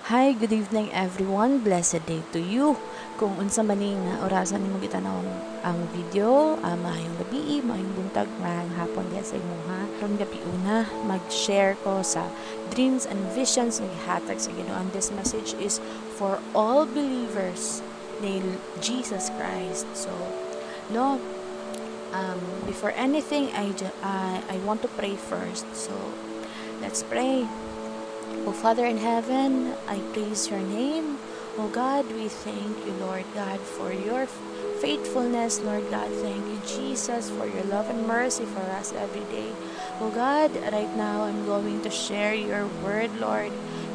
Hi, good evening everyone. Blessed day to you. Kung unsa maning orasan nimo gitanaw ang video, maayong gabi, maayong buntag, maayong hapon diha sa imuha. Karon gabi una, mag-share ko sa dreams and visions nga gihatag sa Ginoo. And this message is for all believers ni Jesus Christ. So, no, before anything, I want to pray first. So, let's pray. O Father in heaven, I praise your name. O God, we thank you, Lord God, for your faithfulness. Lord God, thank you, Jesus, for your love and mercy for us every day. O God, right now I'm going to share your word, Lord,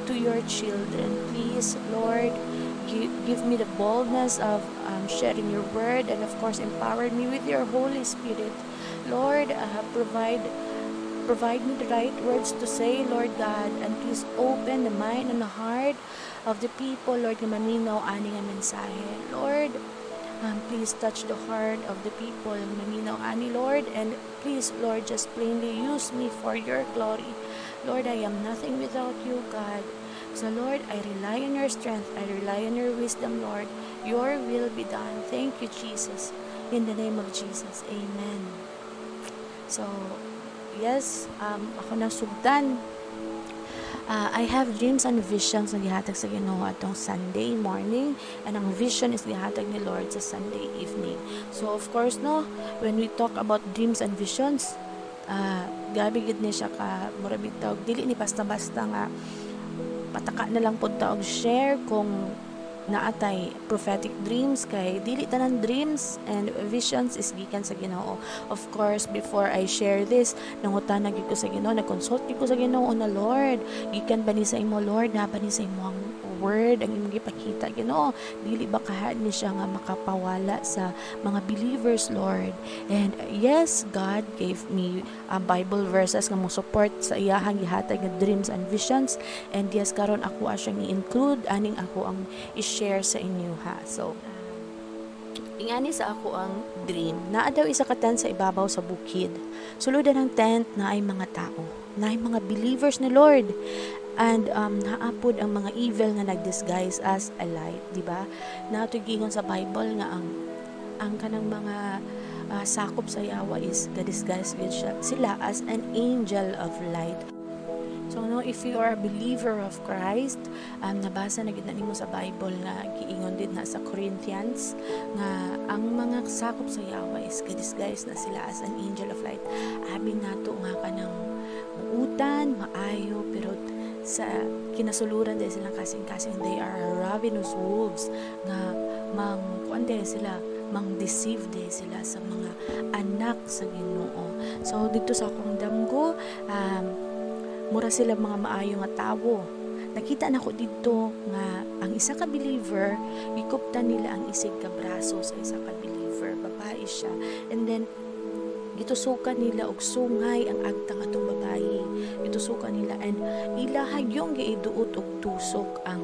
to your children. Please, Lord, give me the boldness of sharing your word, and of course empower me with your Holy Spirit. Lord, provide me the right words to say, Lord God, and please open the mind and the heart of the people, Lord, na maminaw ani nga mensahe. Lord, please touch the heart of the people, maminaw ani, Lord, and please, Lord, just plainly use me for your glory. Lord, I am nothing without you, God. So, Lord, I rely on your strength. I rely on your wisdom, Lord. Your will be done. Thank you, Jesus. In the name of Jesus, amen. So, yes, ako nang sugdan. I have dreams and visions na gihatag sa Ginoo atong Sunday morning, and ang vision is gihatag ni Lord sa Sunday evening. So of course no, when we talk about dreams and visions, gabi gid ni siya ka mura bitaw dili ni basta-basta nga pataka na lang pud ta og share kung naatay prophetic dreams, kay dili tanan dreams and visions is gikan sa Ginoo. Of course, before I share this, nangutana gyud ko sa Ginoo, nag-consult gyud ko sa Ginoo na, Lord, gikan ba ni sa imo, Lord, na ba ni sa imo ang word ang imong gipakita, Ginoo? Dili ba kahaan ni siya nga makapawala sa mga believers, Lord? And yes, God gave me Bible verses nga mo support sa iyahang gihatag nga dreams and visions. And yes, karon ako siyang i-include aning ako ang share sa inyo, ha. So, ingani sa ako ang dream. Naa daw isa ka tent sa ibabaw sa bukid. Suludan ng tent na ay mga tao, na ay mga believers ni Lord. And naapod ang mga evil nga nag-disguise as a light, di ba? Natugingon sa Bible nga ang kanang mga sakop sa yawa is ga-disguise sila as an angel of light. So no, if you are a believer of Christ, nabasa na gid na nimo sa Bible nga giingon din na sa Corinthians nga ang mga sakop sa Yahweh is disguise na sila as an angel of light. Abi nato nga kanang muutan, maayo, pero sa kinasuluran dahil silang kasing-kasing, they are ravenous wolves nga mang-deceive din sila sa mga anak sa Ginoo. So dito sa akong damgo, mura sila mga maayo nga tawo. Nakita na ko dito nga ang isa ka believer, gikuptan nila ang isig ka braso sa isa ka believer, babae siya. And then gitusukan nila og sungay ang agtang atong babae. Gitusukan nila and ilahag yung giiduot og tusok ang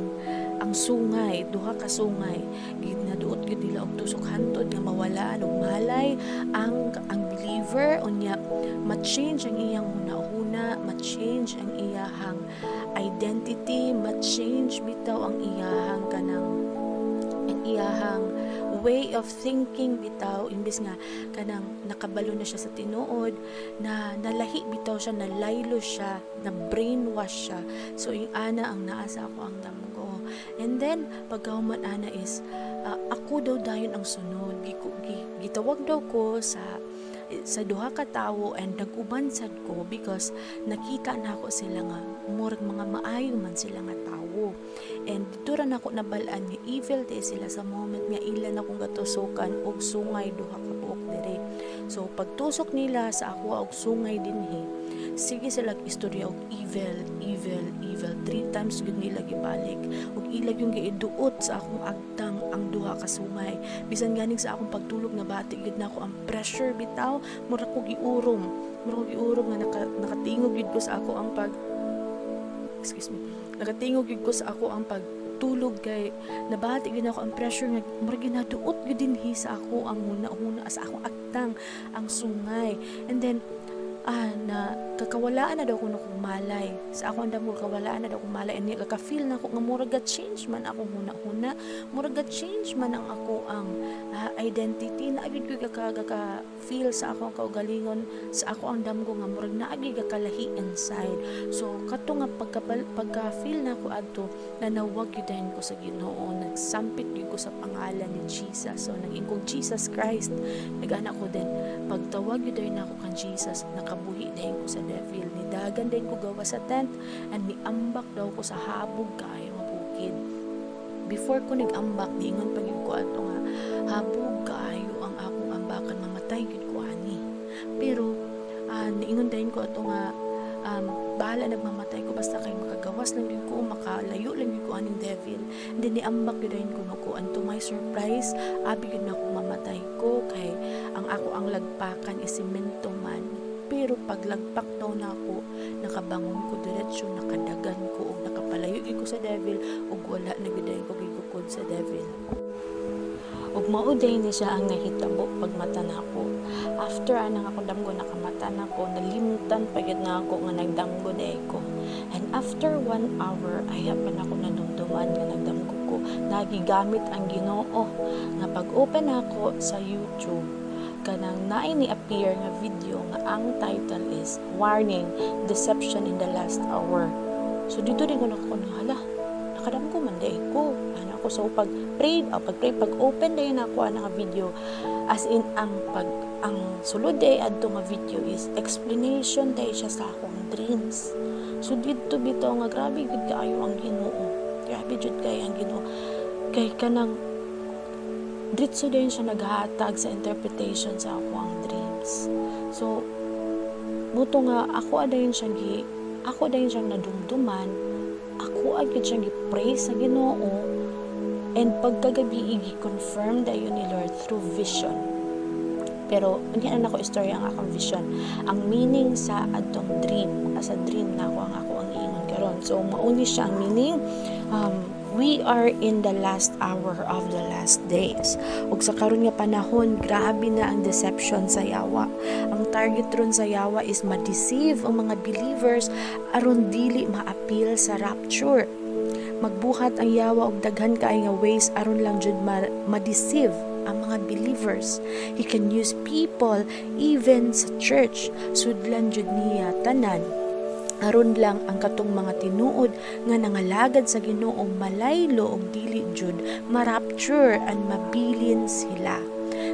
sungay, duha ka sungay. Ginaduot gid nila og tusok hantod nga mawalaan og malay ang believer, unya ma-change ang iyang hunahuna, ma-change ang iyahang identity, ma-change bitaw ang iyahang way of thinking bitaw, imbis nga kanang nakabalo na siya sa tinuod, na nalahi bitaw siya, nalaylo siya, na brainwash siya. So yung ana ang naa sa ako ang damgo. And then pagkahuman ana is ako daw dayon ang sunod. Gitawag daw ko sa duha ka tawo, and nag-uban sad ko because nakita na ako sila nga murag mga maayo man sila nga tawo. And dito ra nako nabalaan nga evil day sila sa moment nga ilan akong gatusukan og sungay duha ka buok dire. So pagtusok nila sa ako og sungay dinhi, sige sila istorya og evil 3 times gud nila gibalik, ug ilag yung giiduot sa akong agtang ang duha ka sungay. Bisan ganing sa akong pagtulog na bati gid nako ang pressure bitaw, mura ko giurom nga nakatingog gid ko sa ako ang nakatingog gid ko sa ako ang pagtulog, kay nabati gid ako ang pressure nga mura ginaduot gid dinhi sa ako ang huna sa akong agtang ang sungay. And then na kakawalaan na daw ko na kong malay sa ako ang damo kawalaan na daw kong malay and kaka-feel na ako nga murag change man ako huna-huna murag change man ang ako ang identity na agid ko kaka-feel sa ako ang kaugalingon sa ako ang damo nga murag na agid kakalahi inside. So kato nga pagka-feel na ako adto na nawag gyud ko sa Ginoo, nagsampit gyud ko sa pangalan ni Jesus. So naging kong Jesus Christ, nag-anak ko din pagtawag gyud na ako kan Jesus, nakabuhi din ko sa devil, nidagan din ko gawa sa tent and niambak daw ko sa habog kaayo nga bukid. Before ko nigambak, niingon pag ko ato nga habog kaayo ang akong ambakan, mamatay gyud ko ani. Pero niingon din ko ato nga bahala nagmamatay ko basta kay makagawas lang yun ko, makalayo lang yun ko aning devil. And then niambak yun rin ko, and to my surprise abi yun na akong mamatay ko kay ang ako ang lagpakan is simento man. Pero paglagpak daw na ako, nakabangon ko diretsyo, nakadagan ko o nakapalayo ko sa devil o wala na gidayon ko gigukod sa devil. Ug mauday ni siya ang nahitabo pag mata na ako. After anang ako damgo nakamata na ko, nalimtan pagid na ako nga nagdamgo na ko. And after 1 hour, ay hapan ako nanumduman nga nagdamgo ko. Nagigamit ang Ginoo nga pag-open ako sa YouTube, kanang naay ni appear nga video nga ang title is Warning, Deception in the Last Hour. So dito din ko hala, nakadamgo man day ko. Ako so pag-pray, pag-open day na ako ang video, as in ang sulod day adto nga video is explanation day siya sa akong dreams. So dito bitaw nga grabe gud kaayo ang Ginoo. Grabe jud kay ang Ginoo. Kay kanang dritso din siya naghatag sa interpretation sa ako ang dreams. So buto nga ako adayon siyang nadumduman, ako agad siyang gi-pray sa Ginoo, and pagkagabi i-confirm dayon ni Lord through vision. Pero yan ako istorya ang akong vision, ang meaning sa adtong dream, as a dream na ako ang iingon karon. So mauni siya ang meaning, we are in the last hour of the last days. Ug sa karon nga panahon, grabe na ang deception sa yawa. Ang target ron sa yawa is ma-deceive ang mga believers aron dili ma-appeal sa rapture. Magbuhat ang yawa og daghan kaay nga ways aron lang jud ma-deceive ang mga believers. He can use people even sa church, sudlan jud niya tanan aron lang ang katong mga tinuod nga nangalagad sa Ginoo malaylo og dili jud ma-rapture and mabilin sila.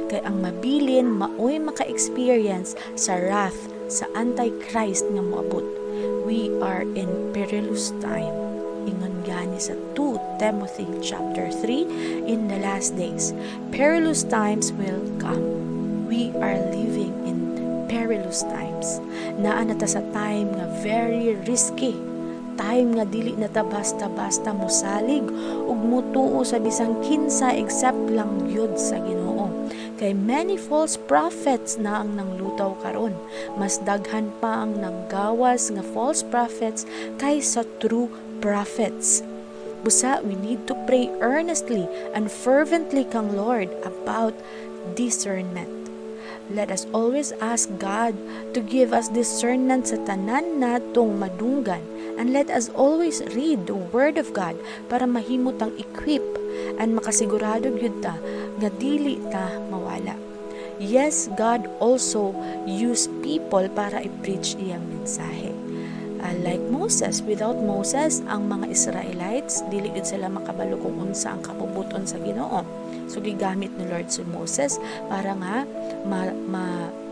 Kay ang mabilin maoy maka-experience sa wrath sa Antichrist nga moabot. We are in perilous time. Ingon gani sa 2 Timothy chapter 3, in the last days perilous times will come. We are living in perilous times. Naa na ta sa time nga very risky, time nga dili na ta basta-basta mosalig ug mutuo sa bisang kinsa except lang gyud sa Ginoo. Kay many false prophets na ang nanglutaw karon, mas daghan pa ang nanggawas nga false prophets kaysa true prophets. Busa, we need to pray earnestly and fervently kang Lord about discernment. Let us always ask God to give us discernment sa tanan natong madunggan, and let us always read the Word of God para mahimot ang equip and makasigurado gyud ta nga dili ta mawala. Yes, God also used people para i-preach iyang mensahe. Like Moses, without Moses, ang mga Israelites, dili gid sila makabalo kung unsa ang kapubuton sa Ginoo. So gigamit ni Lord si Moses para nga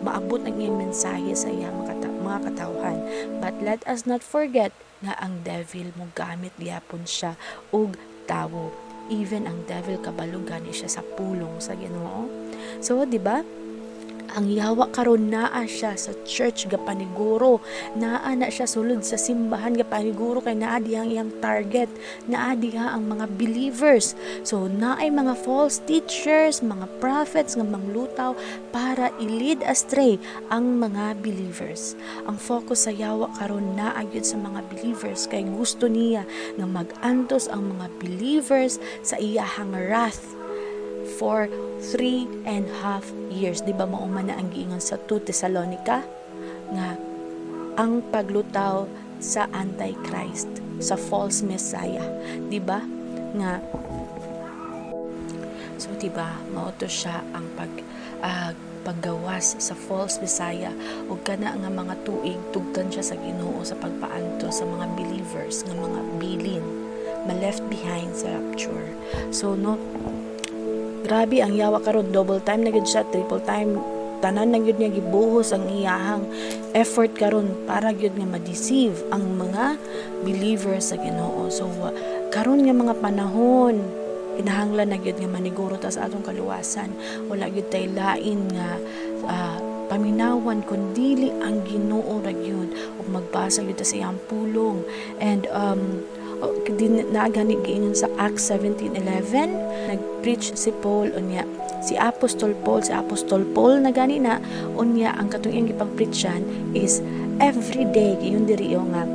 maabot ang iyang mensahe sa iyang mga katawhan. But let us not forget nga ang devil mo gamit gyapon siya og tawo. Even ang devil kabalo gani siya sa pulong sa Ginoo. So, di ba? Ang yawa karon naa siya sa church gapaniguro, naa na siya sulod sa simbahan gapaniguro kay naa diha ang iyang target, naa diha ang mga believers. So naay mga false teachers, mga prophets nga manglutaw para i-lead astray ang mga believers. Ang focus sa yawa karon naa gyud sa mga believers kay gusto niya nga mag-antos ang mga believers sa iyahang wrath for 3.5 years. Di ba mauman na ang giingon sa 2 Thessalonica nga ang paglutaw sa Antichrist, sa false Messiah, di ba? Nga so di ba mao siya ang paggawas sa false Messiah ug kana nga mga tuig tugtan siya sa Ginoo sa pagpaanto sa mga believers nga mga bilin ma-left behind sa rapture. So no, grabe ang yawa karon, double time na gid siya, triple time, tanan na gyud niya gibuhos ang iyahang effort karon para gyud nga ma-deceive ang mga believers sa Ginoo. So karon nga mga panahon kinahanglan na gyud nga maniguro ta sa atong kaluwasan. Wala gyud tay lain nga paminawan kundili ang Ginoo ra gyud ug magbasa gyud ta sa iyang pulong. And nagani giingon sa Acts 17:11 nagpreach si Paul unya si Apostol Paul na gani na unya ang katong iyang gipang-preachan is every day giyon diri nga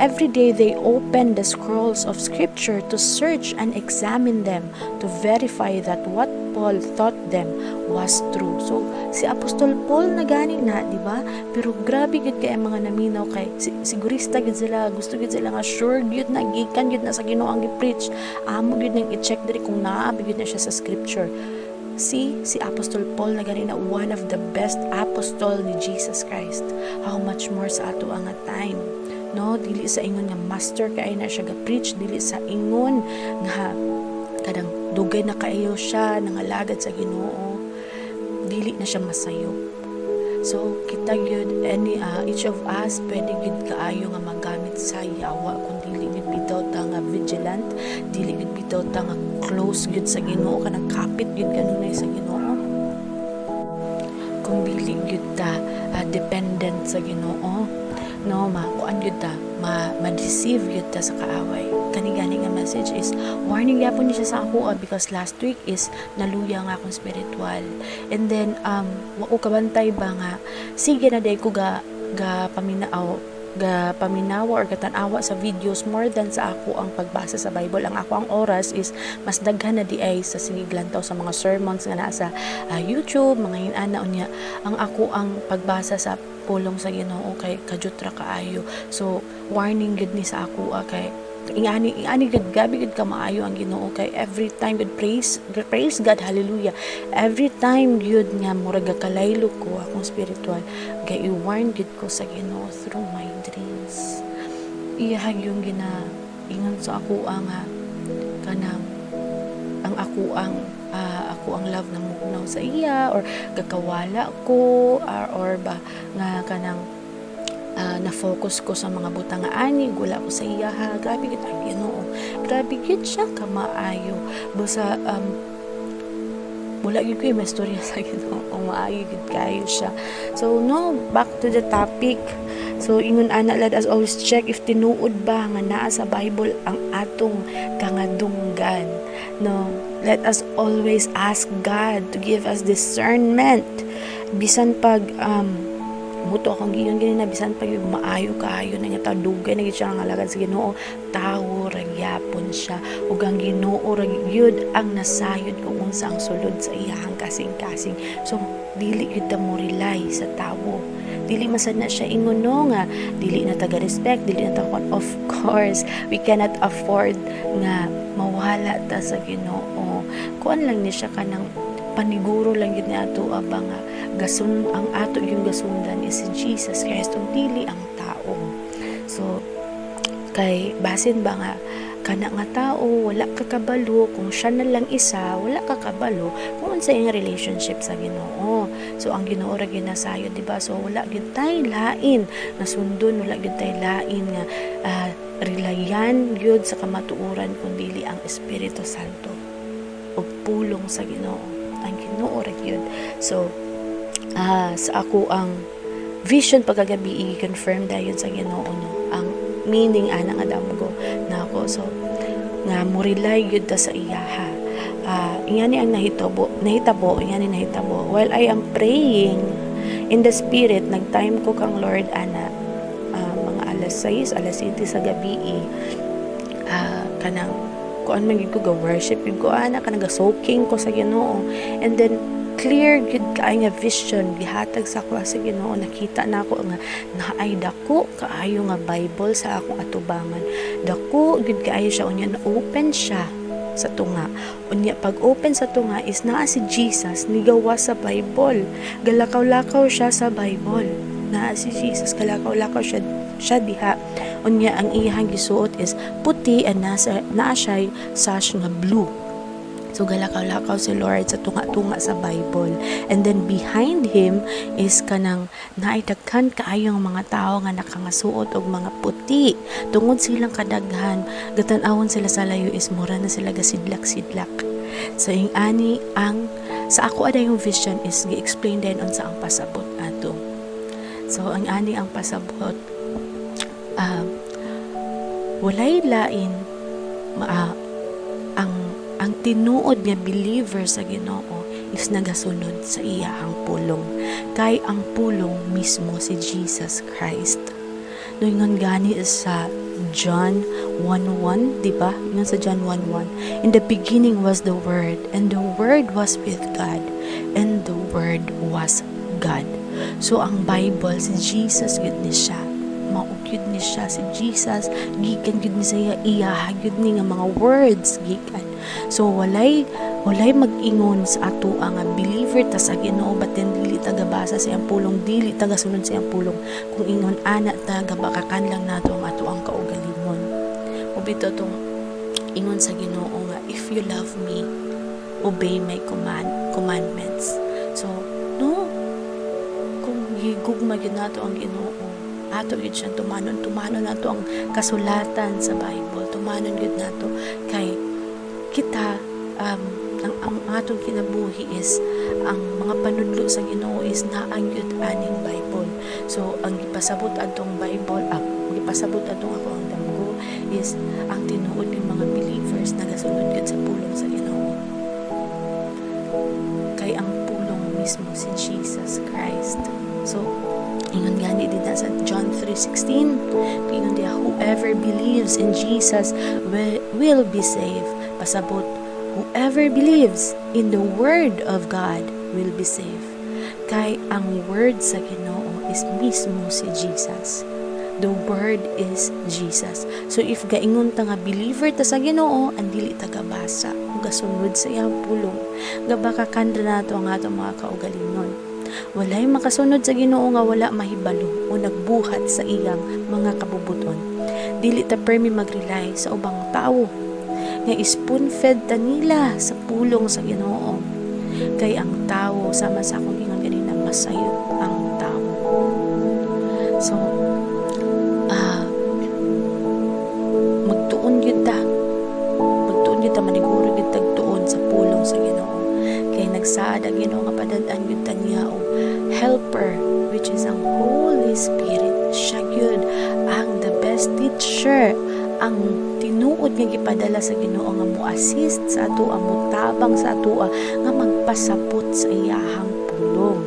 every day they open the scrolls of scripture to search and examine them to verify that what Paul taught them was true. So si Apostol Paul na gani na, di ba? Pero grabe gud kay ang mga naminaw kay sigurista gud sila, gusto gud sila nga sure gud na gikan gud na sa Ginoo ang gi-preach. Amo gud nang i-check diri kung naa gud na siya sa scripture. Si Apostol Paul na gani na one of the best apostol ni Jesus Christ. How much more sa ato ang time. No, dili sa ingon nga master kay na siya ga-preach, dili sa ingon nga kadang dugay na kaayo siya nangalagad sa Ginoo, dili na siya masayo. So kita gyud each of us pwede gyud kaayo nga magamit sa yawa kung dili gyud bitaw ta nga vigilant, dili gyud bitaw ta nga close gyud sa Ginoo, kanang kapit gyud kanunay sa Ginoo, kung dili gyud ta dependent sa Ginoo, no, makuan gyud ta ma-deceive gyud ta sa kaaway. Kani-gani nga message is warning gyapon niya sa ako because last week is naluya nga akong spiritual. And then wa ko kabantay ba nga sige na day ko ga paminawa or gatan-awa sa videos more than sa ako ang pagbasa sa Bible. Ang ako ang oras is mas daghan na di ay sa siniglantaw sa mga sermons nga nasa YouTube, mga hinana unya. Ang ako ang pagbasa sa pulong sa Ginoo kay kajutra kaayo. So warning gud ni sa ako kay ingani gud gabi gud ka maayo ang Ginoo kay every time gud praise God, hallelujah, every time gud nga murag kalaylo ko akong spiritual kay i-warn gud ko sa Ginoo through my dreams. Iyahag yung ingon sa ako ang kanang ang ako ang love na mugnaw sa iya or gakawala ko or ba nga kanang na-focus ko sa mga butang nga ani, gula ko sa iya ha, grabe gid ang Ginoo, grabe gid siya kamaayo. Basta wala gid ko may storya sa Ginoo, maayo gid kayo siya. So no, back to the topic. So ingon ana, let us always check if tinuod ba nga naa sa Bible ang atong kangadunggan. No, let us always ask God to give us discernment. Bisan pag muto akong giyon gani na bisan pag maayo kaayo na nga dugay na gid siya nga alagad sa Ginoo, tawo ra gyapon siya ug ang Ginoo ra gyud ang nasayod kung unsa ang sulod sa iyang kasing-kasing. So dili gyud ta mo rely sa tawo, dili masad na siya ingon no nga dili na taga respect, dili na ta, of course we cannot afford nga mawala ta sa Ginoo. Kuan lang ni siya kanang paniguro lang gid ni ato abang ang ato yung gasundan is si Jesus Christ ug dili ang tao. So kay basin ba nga kana nga tao wala ka kabalo kung siya na lang isa, wala ka kabalo kung unsa iyang relationship sa Ginoo. So ang Ginoo ra ginasayo, di ba? So wala gyud tay lain na sundon, wala gyud tay lain nga relayan gyud sa kamatuoran kundi ang Espiritu Santo ug pulong sa Ginoo. Ang Ginoo ra gyud. So sa ako ang vision pagkagabi i-confirm dayon sa Ginoo no ang meaning ana nga damgo na ako. So nga mo rely gyud ta sa iya ha. Ingani ang nahitabo while I am praying in the spirit, nag-time ko kang Lord ana mga alas 6 alas 7 sa gabi kanang kuan man gid ko ga worship gid ko ana kanang ga soaking ko sa Ginoo. And then clear gid kaay nga vision gihatag sa ako sa Ginoo. Nakita na ako nga naay dako kaayo nga Bible sa akong atubangan. Dako gid kaayo siya, unya na open siya sa tunga. Unya pag open sa tunga is naa si Jesus nigawa sa Bible. Galakaw-lakaw siya sa Bible. Naa si Jesus, galakaw-lakaw siya diha. Unya ang iyang gisuot is puti and naa siya sash nga blue. So galakaw-lakaw si Lord sa tunga-tunga sa Bible. And then behind him is kanang naidaghan kaayong mga tao nga nakangasuot og mga puti. Tungod silang kadaghan, gatan-awon sila sa layo is mura na sila gasidlak-sidlak. So yung ani ang sa ako ada yung vision is gi-explain din on sa ang pasabot ato. So ang ani ang pasabot walay lain ang tinuod nga believer sa Ginoo is nagasunod sa iyahang pulong. Kay ang pulong mismo si Jesus Christ. Noingon gani is sa John 1:1, di ba? Yun sa John 1:1. In the beginning was the Word, and the Word was with God, and the Word was God. So ang Bible si Jesus gid ni siya. Maugyud ni siya si Jesus, gikan gid ni siya iyahagud ni nga mga words gikan. So walay mag-ingon sa ato ang believer ta sa Ginoo batten dili tagabasa sa iyang pulong, dili tagasunod sa iyang pulong. Kung ingon ana tagabakakan lang nato ang ato ang kaugalingon. Ubito tong ingon sa Ginoo nga if you love me, obey my commandments. So no, kung gigugma gyud nato ang Ginoo, ato gyud siyang tumanon nato ang kasulatan sa Bible, tumanon gyud nato kay kita ang atong kinabuhi is ang mga panudlo sa Ginoo is naang gyud aning Bible. So ang gipasabot adtong Bible, gipasabot adtong ako ang damgo is ang tinuod ng mga believers nagasunod gyud sa pulong sa Ginoo. Kay ang pulong mismo si Jesus Christ. So ingon gani din sa John 3:16, ingon diha, whoever believes in Jesus will be saved. Pasabot, whoever believes in the Word of God will be saved. Kay ang Word sa Ginoo is mismo si Jesus. The Word is Jesus. So if gaingon ta nga believer ta sa Ginoo, ang dili ta gabasa ug gasunod sa iyang pulong, gabakakan nato ang atong mga kaugalingon. Walay makasunod sa Ginoo nga wala mahibalo o nagbuhat sa iyang mga kabubuton. Dili ta permi mag-rely sa ubang tao nga spoon-fed ta nila sa pulong sa Ginoo. Kay ang tao, sama sa akong ingon ganina, masayop ang tao. So magtuon gyud ta maniguro gyud tagtuon sa pulong sa Ginoo. Kay nagsaad ang Ginoo nga padad-an gyud ta niya og helper, which is ang Holy Spirit. Siya gyud ang the best teacher, ang tinuod nga gipadala sa Ginoo nga mo-assist sa ato, ang mutabang sa ato nga magpasabot sa iyahang pulong.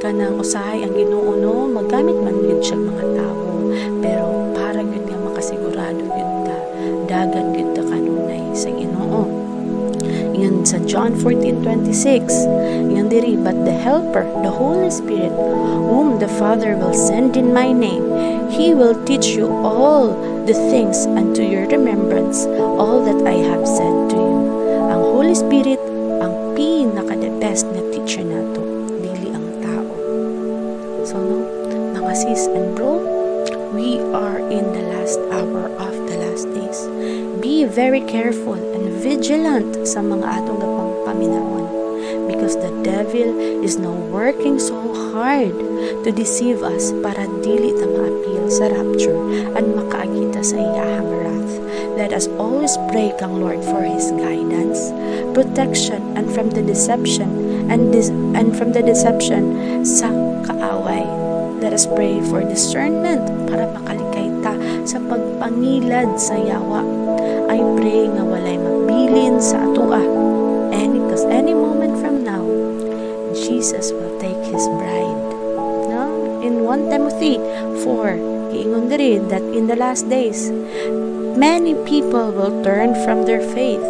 Kanang usahay ang Ginoo no, magamit man gyud siya mga tawo, pero para gyud nga makasigurado gyud ta dagan gyud ta kanunay sa Ginoo. Ingon sa John 14:26, ingon diri, but the helper, the Holy Spirit, whom the Father will send in my name, he will teach you all the things unto your remembrance, all that I have said to you. Ang Holy Spirit ang pinaka-the best na teacher nato, dili ang tao. So no, mga sis and bro, we are in the last hour of the last days. Be very careful and vigilant sa mga atong paminawon, because the devil is now working so hard to deceive us para dili ta ma-appeal sa rapture and makaagita sa iyahang wrath. Let us always pray kang Lord for His guidance, protection, and from the deception sa kaaway. Let us pray for discernment para makalikay ta sa pagpangilad sa yawa. I pray nga walay mabilin sa atua. Because any moment from now, Jesus will take His bride. No? In 1 Timothy 4, giingon diri that in the last days, many people will turn from their faith.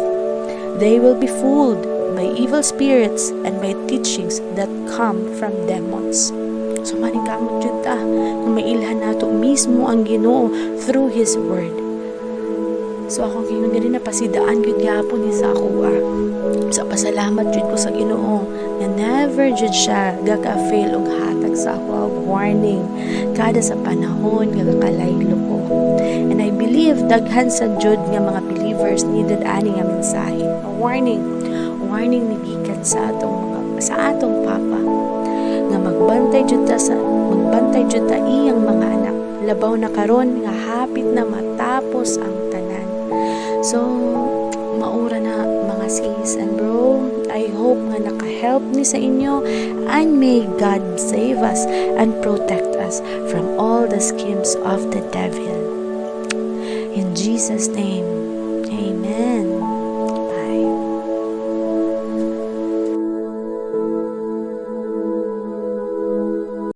They will be fooled by evil spirits and by teachings that come from demons. So maningkamot jud ta nga mailhan nato mismo ang Ginoo through His Word. So akong kingon diri na pasidaan gyud gyapon ni sa ako. So pasalamat jud ko sa Ginoo nga never jud siya gaka-fail og hatag sa ako og warning kada sa panahon nga kakalaylo ko. And I believe daghan sa jud nga mga believers needed ani nga mensahe. A warning ni gikan sa atong Papa nga magbantay jud ta iyang mga anak. Labaw na karon nga hapit na matapos ang tanan. So maura na mga sis and bro, I hope nga naka-help ni sa inyo, and may God save us and protect us from all the schemes of the devil. In Jesus' name, amen.